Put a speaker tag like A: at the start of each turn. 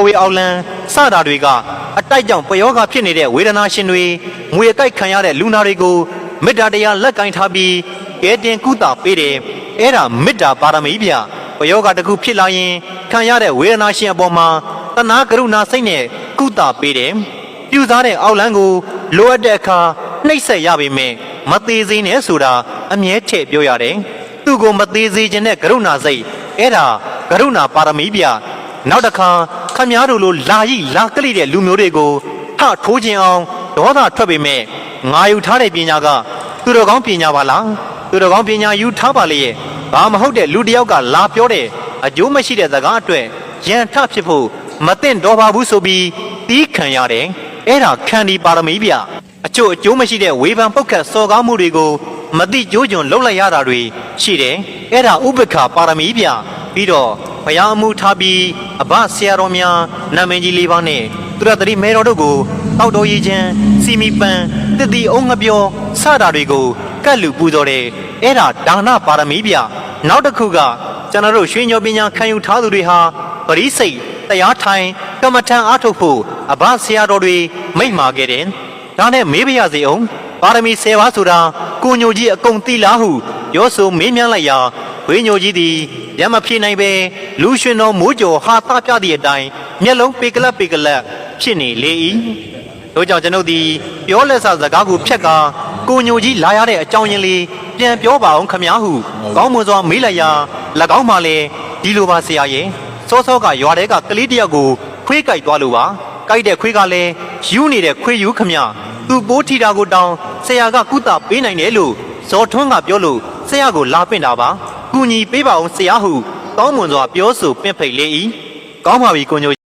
A: ဝေအောင်လံစတာတွေကအတိုက်ကြောင့်ပယောဂဖြစ်နေတဲ့ဝေဒနာရှင်တွေငွေကြိုက်ခံရတဲ့လူနာတွေကိုမေတ္တာတရားလက်ကင်ထားပြီးကဲတင်ကုသပေးတယ်အဲ့ဒါမေတ္တာပါရမီဗျပယောဂတစ်ခုဖြစ်လာရင်ခံရတဲ့ဝေဒနာရှင်အပေါ်မှာတနာကရုဏာစိတ်နဲ့ကုသပေးတယ်ပြူစားတဲ့အောက်လန်းကိုလိုအပ်တဲ့အခါနှိပ်စက်ရပေမဲ့မသေးစေနဲ့ဆိုတာအမြဲထည့်ပြောရတယ်သူ့ကိုမသေးစေခြင်းနဲ့ကရုဏာစိတ်အဲ့ဒါကရုဏာပါရမီဗျနောက်တစ်ခါခမည်းတော်လိုလာရီလာကလိတဲ့လူမျိုးတွေကိုထထိုးခြင်းအောင်ဒေါသထွက်ပေမဲ့ငါယူထားတဲ့ပညာကသူတော်ကောင်းပညာပါလားသူတော်ကောင်းပညာယူထားပါလေဘာမဟုတ်တဲ့လူတစ်ယောက်ကလာပြောတဲ့အကျိုးမရှိတဲ့စကားအတွက်ရန်ထဖြစ်ဖို့မသင့်တော်ပါဘူးဆိုပြီးတီးခံရတယ်အဲ့ဒါခန္ဒီပါရမီဗျအချို့အကျိုးမရှိတဲ့ဝေဖန်ပုတ်ခတ်စော်ကားမှုတွေကိုမတိကြိုးကြွလှုပ်လိုက်ရတာတွေရှိတယ်အဲ့ဒါဥပ္ပခါပါရမီဗျပြီးတော့ဘုရားအမှုထားပြီးအဘဆရာတော်များနာမည်ကြီးလေးပါးနဲ့သူရတတိမဲတော်တို့ကိုတောက်တော်ရည်ချင်းစီမီပန်တတိအုံငပြောစတာတွေကိုကတ်လူပူဇော်တယ်အဲ့ဒါဒါနပါရမီဗျနောက်တစ်ခုကကျွန်တော်တို့ရွှေညောပညာခံယူထားသူတွေဟာပရိစိတ်တရားထိုင်ကမ္မထံအားထုတ်ဖို့အဘဆရာတော်တွေမိန့်မာခဲ့တယ်ဒါနဲ့မေးပါရစေအောင်ပါရမီ10ပါးဆိုတာကိုညိုကြီးအကုန်သိလားဟုပြောဆိုမေးမြန်းလိုက်ရာဝိညိုကြီးသည်ရမဖြစ်နိုင်ပဲလူရှင်တော်မိုးကျော်ဟာသပြသည့်အတိုင်းမျက်လုံးပေကလပ်ဖြစ်နေလေ၏တို့ကြောင့်ကျွန်ုပ်သည်ပြောလက်စစကားကိုဖြတ်ကာကိုညိုကြီးလာရတဲ့အကြောင်းရင်းလေးပြန်ပြောပါအောင်ခမည်းဟုကောင်းမွန်စွာမေးလိုက်ရာ၎င်းမှလည်းဒီလိုပါဆရာရဲ့စောစောကရွာထဲကကလေးတယောက်ကိုခွေးကြိုက်သွားလို့ပါကြိုက်တဲ့ခွေးကလည်းယူနေတဲ့ခွေးယူခမည်းသူ့ပိုးထီတာကိုတောင်းဆရာကကုသပေးနိုင်တယ်လို့ဇော်ထွန်းကပြောလို့ဆရာကိုလာပင့်တာပါကူညီပေးပါအောင်ဆရာဟုကောင်းမွန်စွာပြောဆိုပင့်ဖိတ်လေ၏ကောင်းပါပြီကိုညို